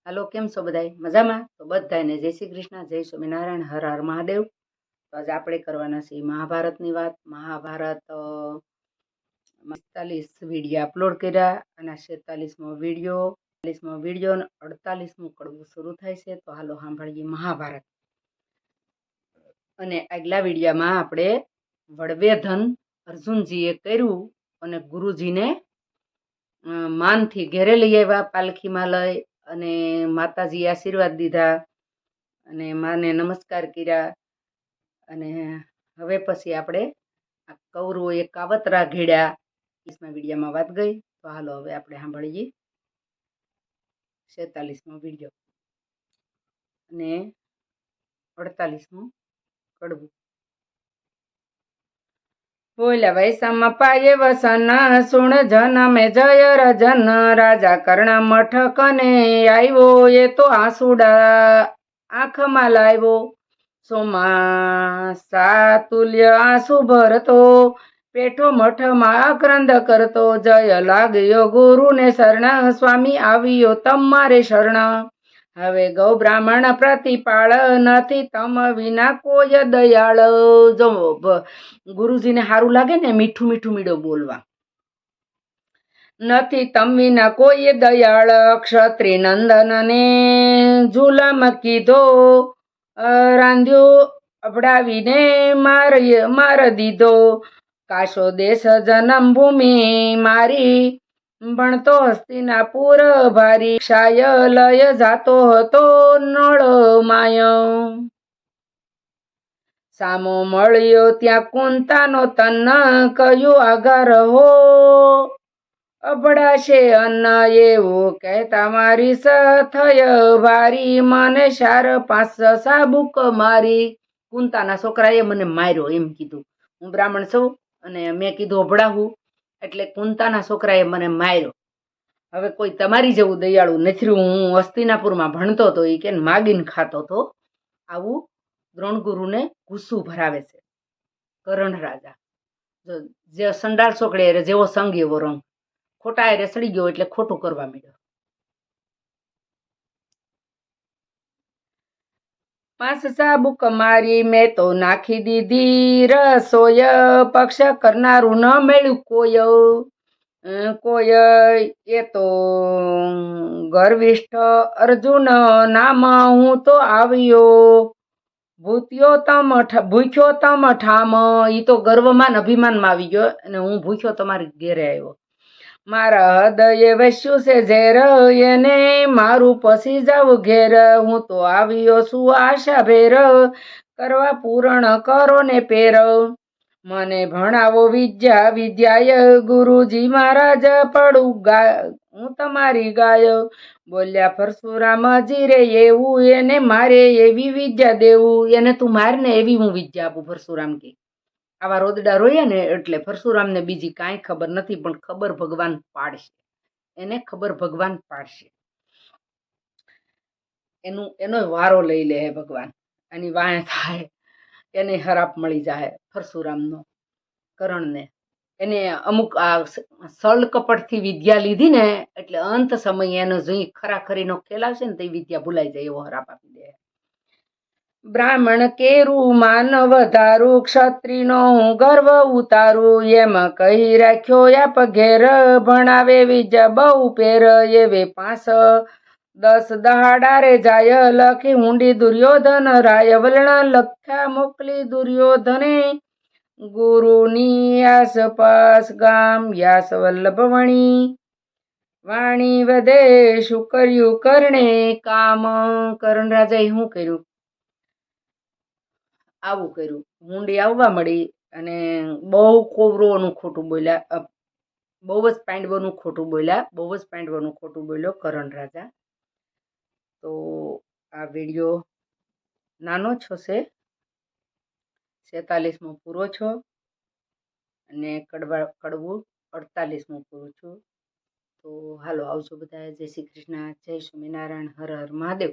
હાલો, કેમ છો બધાય? મજામાં? તો બધાને જય શ્રી કૃષ્ણ, જય સ્વામિનારાયણ, હર હર મહાદેવ. તો આજે આપણે કરવાના છીએ મહાભારતની વાત. મહાભારત 45 વિડીયો અપલોડ કર્યા અને 46મો વિડીયો અને 48મું કડવું શરૂ થાય છે. તો હાલો સાંભળીએ મહાભારત. અને આગલા વિડીયામાં આપણે વડવેધન અર્જુનજીએ કર્યું અને ગુરુજીને માનથી ઘેરે લઈ આવ્યા, પાલખીમાં લઈ, અને માતાજીએ આશીર્વાદ દીધા અને માને નમસ્કાર કર્યા. અને હવે પછી આપણે આ કૌરવોએ કાવતરા ઘેડ્યા. 20મા વિડીયામાં વાત ગઈ. તો હાલો હવે આપણે સાંભળીએ 46મો વિડીયો અને 48મું કડવું. બોલ્યા વૈષમ પાયે વસન સુણ જન મે જય રજન રાજા કર્ણ મઠ કને આવ્યો એ તો આંસુડા આંખમાં લાવ્યો સોમા સાતુલ્ય આંસુ ભરતો પેઠો મઠમાં આક્રંદ કરતો જય લાગ્યો ગુરુને શરણ સ્વામી આવ્યો તમારે શરણ હવે ગૌ બ્રાહ્મણ પ્રતિપાળ નથી તમ વિના કોઈ દયાળ. જો ગુરુજીને સારું લાગે ને મીઠું મીઠું મીડો બોલવા. નથી તમ વિના કોઈ દયાળ ક્ષત્રિય નંદન ને જુલમ કીધો રાંધ્યો અભડાવીને માર દીધો કાશો દેશ જન્મ ભૂમિ મારી ભણતો હસ્તિનાપુર ભારી ક્ષાય લય જાતો હતો નળ માય સામો મળ્યો ત્યાં કુંતાનો તન કયું આગાર હો અભડાશે અન્ન એવું કહેતા મારી થય ભારી મને 4-5 સાબુક મારી. કુંતાના છોકરાએ મને માર્યો એમ કીધું. હું બ્રાહ્મણ છું અને મેં કીધું અભડાવું એટલે કુંતાના છોકરાએ મને માર્યો. હવે કોઈ તમારી જેવું દયાળુ નથી. હું હસ્તિનાપુરમાં ભણતો હતો એ કે માગીને ખાતો હતો. આવું દ્રોણગુરુને ગુસ્સું ભરાવે છે કરણ રાજા. જે સંડાળ છોકડે જેવો સંગ એવો રંગ. ખોટા એ સડી ગયો એટલે ખોટું કરવા માંડ્યો. 5 સાબુક મારી મેં તો નાખી દીધી રસોય પક્ષ કરનારું ન મળ્યું કોઈ એ તો ગર્વિષ્ઠ અર્જુન નામ હું તો આવ્યો ભૂખ્યો તમ ઠામ. ઈ તો ગર્વમાં અભિમાનમાં આવી ગયો અને હું ભૂખ્યો તમારી ઘેરે આવ્યો. મારા હૃદય વસ્યું છે ઝેર એને મારું પસી જાવ ઘેર. હું તો આવ્યો છું આશા ભેર કરવા પૂરણ કરો ને પેર. મને ભણાવો વિદ્યાય ગુરુજી મહારાજ પડું હું તમારી ગાય. બોલ્યા પરશુરામજી રે એવું એને મારે એવી વિદ્યા દેવું. એને તું માર ને એવી હું વિદ્યા આપું. પરશુરામ કે આવા રોદડા રોયા ને એટલે પરશુરામને બીજી કાંઈ ખબર નથી, પણ ખબર ભગવાન પાડશે. એને ખબર ભગવાન પાડશે. એનો વારો લઈ લે ભગવાન. એની વાય થાય એને હરાપ મળી જાય પરશુરામનો કરણને. એને અમુક આ સળ કપટથી વિદ્યા લીધી ને એટલે અંત સમયે એનો જે ખરાખરીનો ખેલ આવશે ને તે વિદ્યા ભૂલાઈ જાય એવો હરાપ આપી દે. બ્રાહ્મણ કેરું માન વધારું ક્ષત્રિયનો હું ગર્વ ઉતારું એમ કહી રાખ્યો આપ ઘેર ભણાવે વિદ્યા બહુ પેર. એવે 5-10 દહાડા રે જાય લખી હુંડી દુર્યોધન રાય વલણ લખ્યા મોકલી દુર્યોધને ગુરુની આસપાસ ગામ યાસ વલ્લભ વાણી વધે શું કર્યું કરણે કામ. કરણ રાજાએ શું કર્યું? આવું કર્યું. હુંડી આવવા મળી અને બહુ કૌરવોનું ખોટું બોલ્યા, બહુ જ પાંડવોનું ખોટું બોલ્યો કરણ રાજા. તો આ વિડીયો નાનો છો છે, 46મો પૂરો છો અને કડવું 48મું પૂરું છું. તો હાલો આવજો બધા. જય શ્રી કૃષ્ણ, જય સ્વામિનારાયણ, હર હર મહાદેવ.